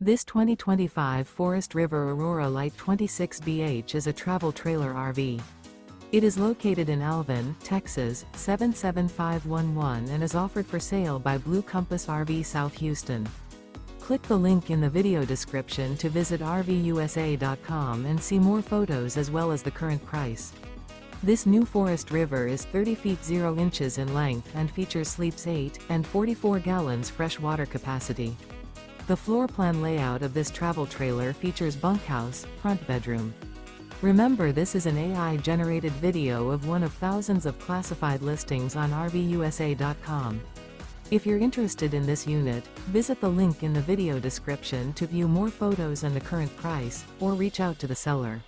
This 2025 Forest River Aurora Light 26BH is a travel trailer RV. It is located in Alvin, Texas, 77511 and is offered for sale by Blue Compass RV South Houston. Click the link in the video description to visit RVUSA.com and see more photos as well as the current price. This new Forest River is 30 feet 0 inches in length and features sleeps 8 and 44 gallons fresh water capacity. The floor plan layout of this travel trailer features bunkhouse, front bedroom. Remember, this is an AI-generated video of one of thousands of classified listings on RVUSA.com. If you're interested in this unit, visit the link in the video description to view more photos and the current price, or reach out to the seller.